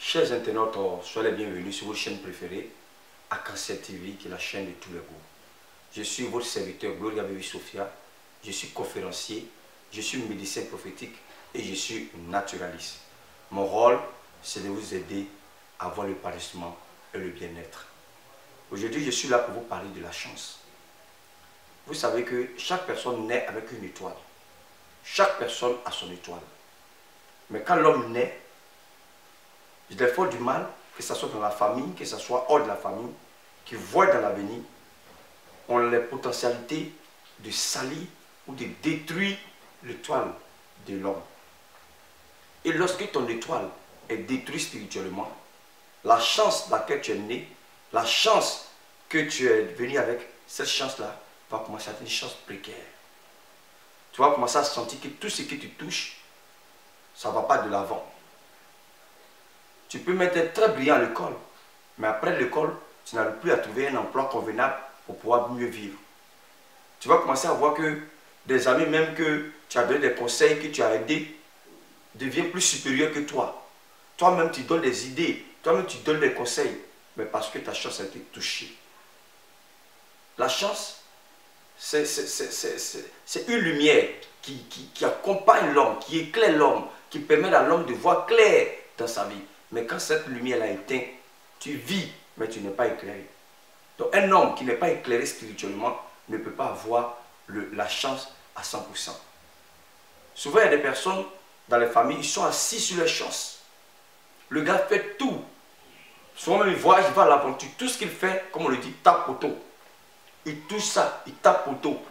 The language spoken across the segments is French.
Chers internautes, soyez les bienvenus sur votre chaîne préférée, Arc-en-Ciel TV, qui est la chaîne de tous les goûts. Je suis votre serviteur Gloria Baby Sophia, je suis conférencier, je suis médecin prophétique et je suis naturaliste. Mon rôle, c'est de vous aider à avoir l'épanouissement et le bien-être. Aujourd'hui, je suis là pour vous parler de la chance. Vous savez que chaque personne naît avec une étoile. Chaque personne a son étoile. Mais quand l'homme naît, des fois du mal, que ce soit dans la famille, que ce soit hors de la famille, qui voit dans l'avenir, ont les potentialités de salir ou de détruire l'étoile de l'homme. Et lorsque ton étoile est détruite spirituellement, la chance dans laquelle tu es né, la chance que tu es venu avec, cette chance-là va commencer à être une chance précaire. Tu vas commencer à sentir que tout ce que tu touches, ça ne va pas de l'avant. Tu peux même être très brillant à l'école, mais après l'école, tu n'arrives plus à trouver un emploi convenable pour pouvoir mieux vivre. Tu vas commencer à voir que des amis, même que tu as donné des conseils, que tu as aidé, deviennent plus supérieurs que toi. Toi-même, tu donnes des idées, toi-même, tu donnes des conseils, mais parce que ta chance a été touchée. La chance, c'est une lumière qui accompagne l'homme, qui éclaire l'homme, qui permet à l'homme de voir clair dans sa vie. Mais quand cette lumière est éteinte, tu vis, mais tu n'es pas éclairé. Donc un homme qui n'est pas éclairé spirituellement ne peut pas avoir la chance à 100%. Souvent, il y a des personnes dans les familles, ils sont assis sur les chances. Le gars fait tout. Souvent même, il voyage, il va à l'aventure. Tout ce qu'il fait, comme on le dit, tape poteau. Il touche ça, il tape poteau.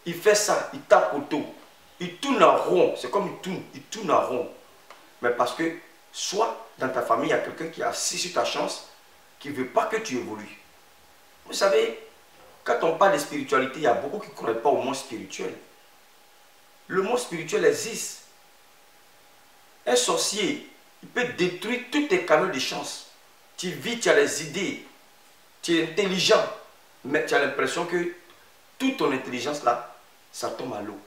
Il fait ça, il tape poteau. Il tourne en rond. C'est comme il tourne en rond. Mais parce que, soit dans ta famille, il y a quelqu'un qui est assis sur ta chance, qui ne veut pas que tu évolues. Vous savez, quand on parle de spiritualité, il y a beaucoup qui ne croient pas au monde spirituel. Le monde spirituel existe. Un sorcier, il peut détruire tous tes canaux de chance. Tu vis, tu as les idées, tu es intelligent, mais tu as l'impression que toute ton intelligence là, ça tombe à l'eau.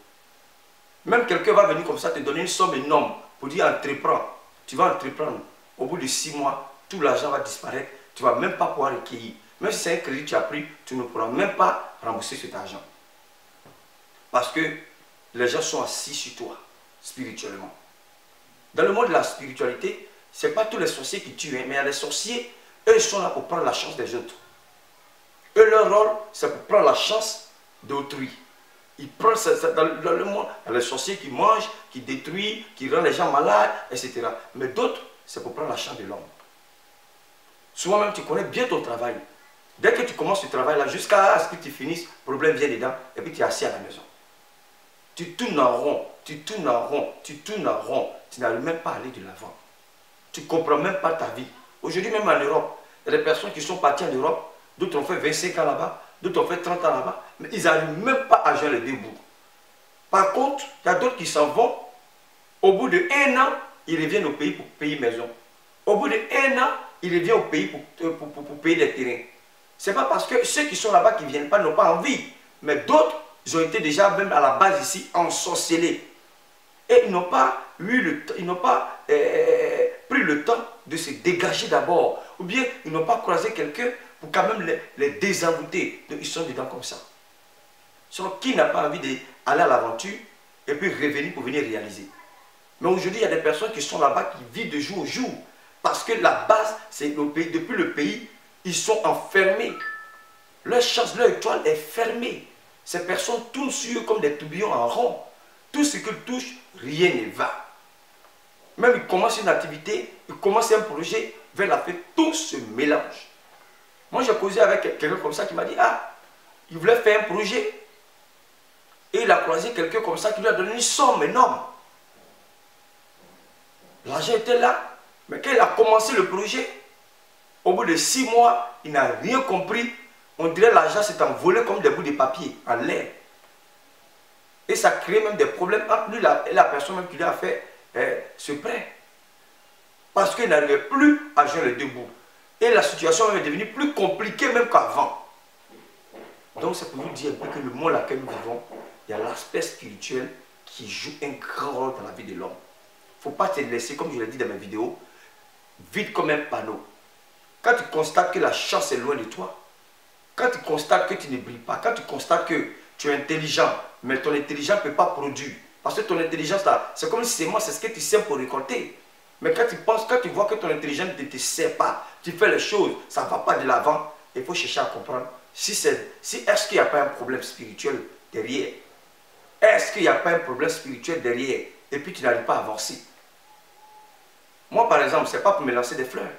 Même quelqu'un va venir comme ça te donner une somme énorme pour dire entreprends. Tu vas entreprendre. Au bout de 6 mois, tout l'argent va disparaître. Tu ne vas même pas pouvoir recueillir. Même si c'est un crédit que tu as pris, tu ne pourras même pas rembourser cet argent. Parce que les gens sont assis sur toi, spirituellement. Dans le monde de la spiritualité, ce n'est pas tous les sorciers qui tuent, mais il y a des sorciers, eux, ils sont là pour prendre la chance des autres. Eux, leur rôle, c'est pour prendre la chance d'autrui. Ils prennent dans le monde, il y a les sorciers qui mangent, qui détruisent, qui rendent les gens malades, etc. Mais d'autres, c'est pour prendre la chance de l'homme. Souvent même, tu connais bien ton travail. Dès que tu commences ce travail-là, jusqu'à ce que tu finisses, le problème vient dedans, et puis tu es assis à la maison. Tu tournes en rond, tu tournes en rond, tu tournes en rond. Tu n'arrives même pas à aller de l'avant. Tu ne comprends même pas ta vie. Aujourd'hui, même en Europe, il y a des personnes qui sont parties en Europe, d'autres ont fait 25 ans là-bas, d'autres ont fait 30 ans là-bas, mais ils n'arrivent même pas à joindre les deux bouts. Par contre, il y a d'autres qui s'en vont, au bout de 1 an, ils reviennent au pays pour payer maison. Au bout de 1 an, ils reviennent au pays pour payer les terrains. Ce n'est pas parce que ceux qui sont là-bas qui ne viennent pas n'ont pas envie, mais d'autres, ils ont été déjà même à la base ici ensorcelés. Et ils n'ont pas pris le temps de se dégager d'abord. Ou bien ils n'ont pas croisé quelqu'un pour quand même les désenvoûter. Donc ils sont dedans comme ça. Donc qui n'a pas envie d'aller à l'aventure et puis revenir pour venir réaliser. Mais aujourd'hui, il y a des personnes qui sont là-bas qui vivent de jour au jour. Parce que la base, c'est le pays. Depuis le pays, ils sont enfermés. Leur chance, leur étoile est fermée. Ces personnes tournent sur eux comme des tourbillons en rond. Tout ce qu'ils touchent, rien ne va. Même ils commencent une activité, ils commencent un projet, vers la fin, tout se mélange. Moi, j'ai causé avec quelqu'un comme ça qui m'a dit, ah, il voulait faire un projet. Et il a croisé quelqu'un comme ça qui lui a donné une somme énorme. L'argent était là, mais quand il a commencé le projet, au bout de 6 mois, il n'a rien compris. On dirait que l'argent s'est envolé comme des bouts de papier en l'air. Et ça crée même des problèmes entre lui et la personne même qui lui a fait ce prêt. Parce qu'il n'arrivait plus à joindre les deux bouts. Et la situation est devenue plus compliquée même qu'avant. Donc c'est pour vous dire un peu que le monde dans lequel nous vivons, il y a l'aspect spirituel qui joue un grand rôle dans la vie de l'homme. Il ne faut pas te laisser, comme je l'ai dit dans mes vidéos, vide comme un panneau. Quand tu constates que la chance est loin de toi, quand tu constates que tu ne brilles pas, quand tu constates que tu es intelligent, mais ton intelligence ne peut pas produire, parce que ton intelligence, là, c'est comme si c'est ce que tu sèmes pour récolter. Mais quand tu penses, quand tu vois que ton intelligence ne te sert pas, tu fais les choses, ça ne va pas de l'avant, il faut chercher à comprendre est-ce qu'il n'y a pas un problème spirituel derrière. Est-ce qu'il n'y a pas un problème spirituel derrière et puis tu n'arrives pas à avancer. Moi, par exemple, ce n'est pas pour me lancer des fleurs.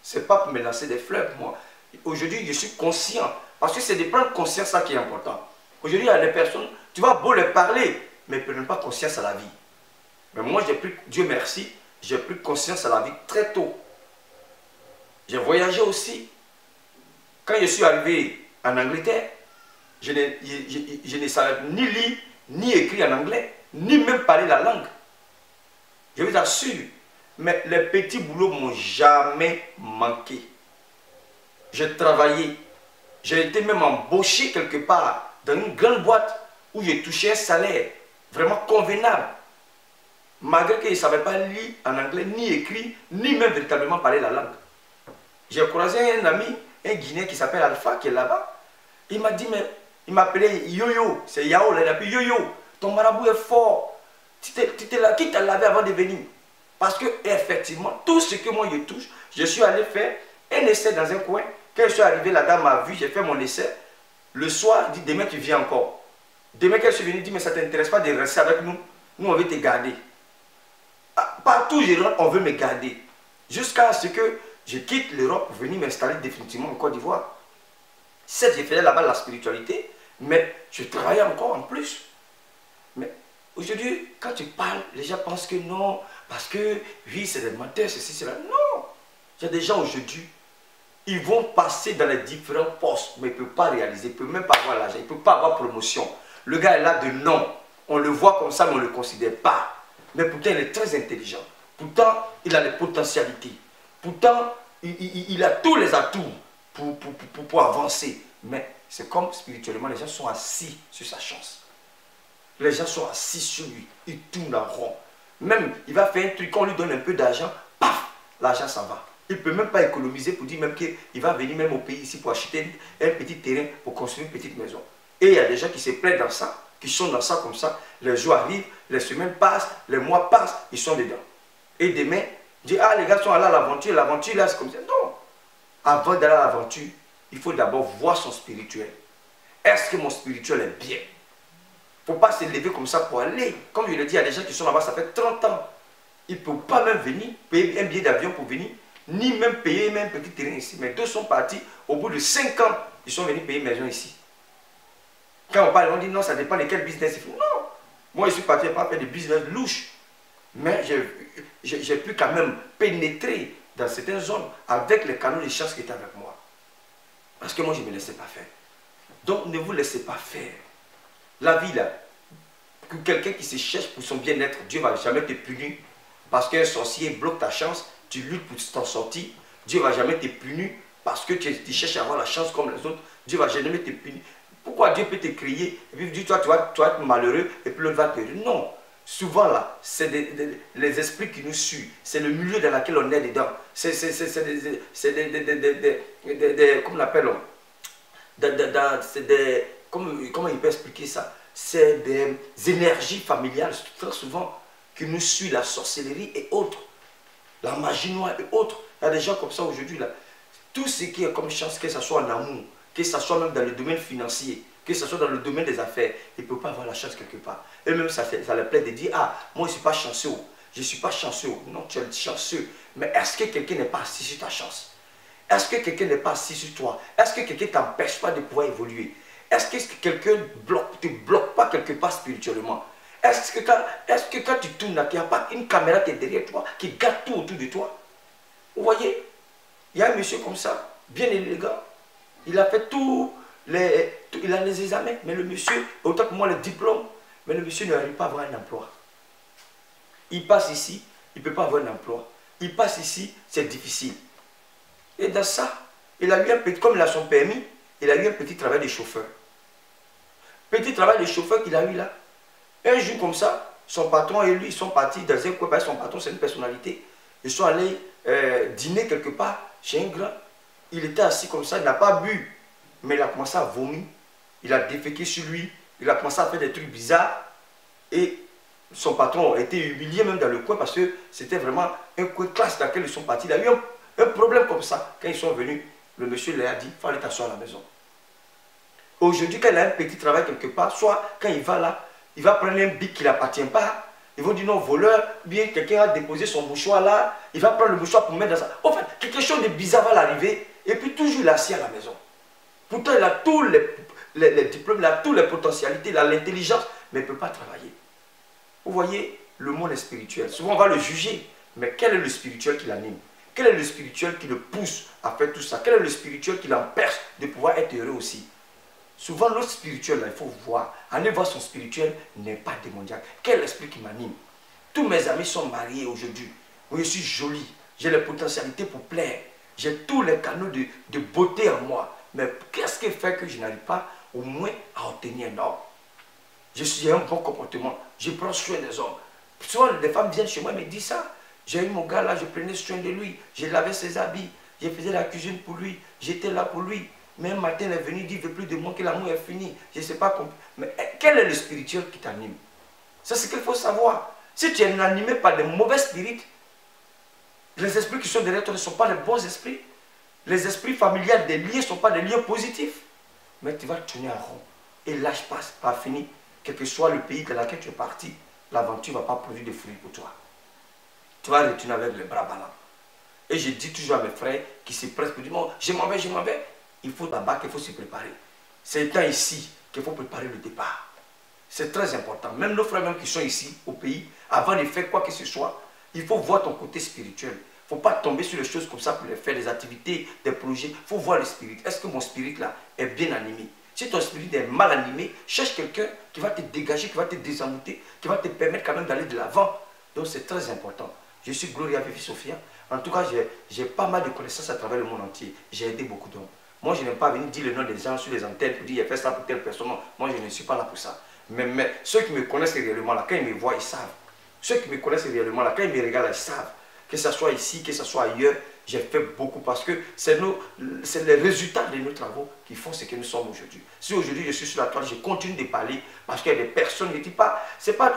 Ce n'est pas pour me lancer des fleurs pour moi. Aujourd'hui, je suis conscient. Parce que c'est de prendre conscience ça qui est important. Aujourd'hui, il y a des personnes, tu vas beau leur parler, mais ils ne prennent pas conscience à la vie. Mais moi, j'ai pris, Dieu merci, j'ai pris conscience à la vie très tôt. J'ai voyagé aussi. Quand je suis arrivé en Angleterre, je ne savais ni lire, ni écrire en anglais, ni même parler la langue. Je vous assure. Mais les petits boulots ne m'ont jamais manqué. J'ai travaillé. J'ai été même embauché quelque part dans une grande boîte où j'ai touché un salaire vraiment convenable. Malgré que je ne savais pas lire en anglais, ni écrire, ni même véritablement parler la langue. J'ai croisé un ami, un Guinéen qui s'appelle Alpha, qui est là-bas. Il m'a dit, mais il m'appelait Yo-Yo, c'est Yao, là, il a appelé Yo-Yo, ton marabout est fort. Qui t'a lavé avant de venir? Parce que, effectivement, tout ce que moi je touche, je suis allé faire un essai dans un coin. Quand je suis arrivé, la dame m'a vu, j'ai fait mon essai. Le soir, elle dit, demain tu viens encore. Demain, quand je suis venu, elle dit, mais ça ne t'intéresse pas de rester avec nous. Nous, on veut te garder. Partout où je rentre, on veut me garder. Jusqu'à ce que je quitte l'Europe pour venir m'installer définitivement en Côte d'Ivoire. Certes, j'ai fait là-bas la spiritualité, mais je travaillais encore en plus. Mais aujourd'hui, quand tu parles, les gens pensent que non, parce que oui, c'est des menteurs, ceci, cela. Non! Il y a des gens aujourd'hui, ils vont passer dans les différents postes, mais ils ne peuvent pas réaliser, ils ne peuvent même pas avoir l'argent, ils ne peuvent pas avoir promotion. Le gars est là de non. On le voit comme ça, mais on ne le considère pas. Mais pourtant, il est très intelligent. Pourtant, il a les potentialités. Pourtant, il a tous les atouts pour avancer. Mais c'est comme spirituellement, les gens sont assis sur sa chance. Les gens sont assis sur lui. Ils tournent en rond. Même, il va faire un truc, quand on lui donne un peu d'argent, paf, l'argent s'en va. Il ne peut même pas économiser pour dire même qu'il va venir même au pays ici pour acheter un petit terrain pour construire une petite maison. Et il y a des gens qui se plaident dans ça, qui sont dans ça comme ça. Les jours arrivent, les semaines passent, les mois passent, ils sont dedans. Et demain, il dit, ah les gars sont allés à l'aventure là c'est comme ça. Non. Avant d'aller à l'aventure, il faut d'abord voir son spirituel. Est-ce que mon spirituel est bien? Il ne faut pas se lever comme ça pour aller. Comme je l'ai dit, il y a des gens qui sont là-bas, ça fait 30 ans. Ils ne peuvent pas même venir, payer un billet d'avion pour venir, ni même payer même un petit terrain ici. Mais deux sont partis, au bout de 5 ans, ils sont venus payer une maison ici. Quand on parle, on dit non, ça dépend de quel business il faut. Non. Moi, je suis parti pas faire des business louches. Mais j'ai pu quand même pénétrer dans certaines zones avec les canaux de chasse qui étaient avec moi. Parce que moi, je ne me laissais pas faire. Donc, ne vous laissez pas faire. La vie, là, que quelqu'un qui se cherche pour son bien-être, Dieu ne va jamais te punir. Parce qu'un sorcier bloque ta chance, tu luttes pour t'en sortir. Dieu ne va jamais te punir parce que tu cherches à avoir la chance comme les autres. Dieu ne va jamais te punir. Pourquoi Dieu peut te crier et puis dire toi, tu vas être malheureux et puis l'autre va te dire non. Souvent là, c'est les esprits qui nous suivent. C'est le milieu dans lequel on est dedans. C'est des comment on appelle comment il peut expliquer ça? C'est des énergies familiales très souvent qui nous suivent, la sorcellerie et autres. La magie noire et autres. Il y a des gens comme ça aujourd'hui là. Tout ce qui est comme chance, que ce soit en amour, que ce soit même dans le domaine financier, que ce soit dans le domaine des affaires, il ne peut pas avoir la chance quelque part. Et même ça leur plaît de dire, ah, moi je ne suis pas chanceux, je ne suis pas chanceux. Non, tu es chanceux. Mais est-ce que quelqu'un n'est pas assis sur ta chance? Est-ce que quelqu'un n'est pas assis sur toi? Est-ce que quelqu'un ne t'empêche pas de pouvoir évoluer? Est-ce que quelqu'un ne te bloque pas quelque part spirituellement? Est-ce que quand tu tournes là, il n'y a pas une caméra qui est derrière toi, qui garde tout autour de toi? Vous voyez? Il y a un monsieur comme ça, bien élégant. Il a fait il a les examens, mais le monsieur, autant que moi le diplôme, mais le monsieur n'arrive pas à avoir un emploi. Il passe ici, il ne peut pas avoir un emploi. Il passe ici, c'est difficile. Et dans ça, il a eu un petit, comme il a son permis, il a eu un petit travail de chauffeur. Petit travail de chauffeur qu'il a eu là. Un jour comme ça, son patron et lui sont partis dans un coin, son patron c'est une personnalité. Ils sont allés dîner quelque part chez un grand. Il était assis comme ça, il n'a pas bu. Mais il a commencé à vomir. Il a déféqué sur lui. Il a commencé à faire des trucs bizarres. Et son patron a été humilié même dans le coin parce que c'était vraiment un coin classe dans lequel ils sont partis. Il a eu un problème comme ça. Quand ils sont venus, le monsieur leur a dit, il fallait t'asseoir à la maison. Aujourd'hui, quand il a un petit travail quelque part, soit quand il va là, il va prendre un bic qui ne l'appartient pas. Ils vont dire non, voleur, bien quelqu'un a déposé son mouchoir là, il va prendre le mouchoir pour mettre dans ça. En fait, quelque chose de bizarre va l'arriver et puis toujours il est assis à la maison. Pourtant, il a tous les diplômes, il a toutes les potentialités, il a l'intelligence, mais il ne peut pas travailler. Vous voyez, le monde est spirituel. Souvent, on va le juger, mais quel est le spirituel qui l'anime? Quel est le spirituel qui le pousse à faire tout ça? Quel est le spirituel qui l'empêche de pouvoir être heureux aussi? Souvent, notre spirituel, là, il faut voir. Aller voir son spirituel n'est pas démoniaque. Quel esprit qui m'anime? Tous mes amis sont mariés aujourd'hui. Je suis jolie. J'ai les potentialités pour plaire. J'ai tous les canaux de beauté en moi. Mais qu'est-ce qui fait que je n'arrive pas au moins à obtenir un homme? J'ai un bon comportement. Je prends soin des hommes. Souvent, les femmes viennent chez moi et me disent ça. J'ai eu mon gars là, je prenais soin de lui. Je lavais ses habits. Je faisais la cuisine pour lui. J'étais là pour lui. Mais un matin, il est venu dire, il ne veut plus de moi, que l'amour est fini. Je ne sais pas comment. Mais quel est le spirituel qui t'anime? C'est ce qu'il faut savoir. Si tu es animé par des mauvais spirites, les esprits qui sont derrière toi ne sont pas les bons esprits. Les esprits familiaux des liens ne sont pas des liens positifs. Mais tu vas tourner en rond. Et l'âge passe, pas fini. Quel que soit le pays dans lequel tu es parti, l'aventure ne va pas produire de fruits pour toi. Tu vas retourner avec les bras ballants. Et je dis toujours à mes frères qui se pressent pour dire, bon, je m'en vais, je m'en vais. Il faut là-bas qu'il faut se préparer. C'est étant ici qu'il faut préparer le départ. C'est très important. Même nos frères même qui sont ici au pays, avant de faire quoi que ce soit, il faut voir ton côté spirituel. Il ne faut pas tomber sur les choses comme ça pour les faire, des activités, des projets. Il faut voir le spirit. Est-ce que mon spirit là est bien animé? Si ton spirit est mal animé, cherche quelqu'un qui va te dégager, qui va te désamouter, qui va te permettre quand même d'aller de l'avant. Donc c'est très important. Je suis Gloria Vivi Sophia. En tout cas, j'ai pas mal de connaissances à travers le monde entier. J'ai aidé beaucoup d'hommes. Moi, je n'aime pas venir dire le nom des gens sur les antennes pour dire il a fait ça pour telle personne. Moi, je ne suis pas là pour ça. Mais ceux qui me connaissent réellement là, quand ils me voient, ils savent. Ceux qui me connaissent réellement là, quand ils me regardent, ils savent. Que ce soit ici, que ce soit ailleurs, j'ai fait beaucoup parce que c'est les résultats de nos travaux qui font ce que nous sommes aujourd'hui. Si aujourd'hui je suis sur la toile, je continue de parler parce qu'il y a des personnes qui ne disent pas,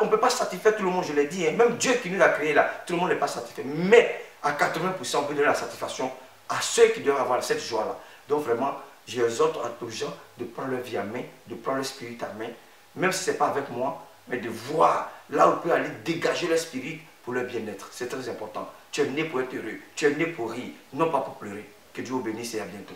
on ne peut pas satisfaire tout le monde, je l'ai dit. Hein. Même Dieu qui nous a créés là, tout le monde n'est pas satisfait. Mais à 80%, on peut donner la satisfaction à ceux qui doivent avoir cette joie-là. Donc vraiment, j'exhorte aux gens de prendre leur vie à main, de prendre leur spirit à main, même si ce n'est pas avec moi, mais de voir là où on peut aller dégager leur spirit pour leur bien-être. C'est très important. Tu es né pour être heureux, tu es né pour rire, non pas pour pleurer. Que Dieu vous bénisse et à bientôt.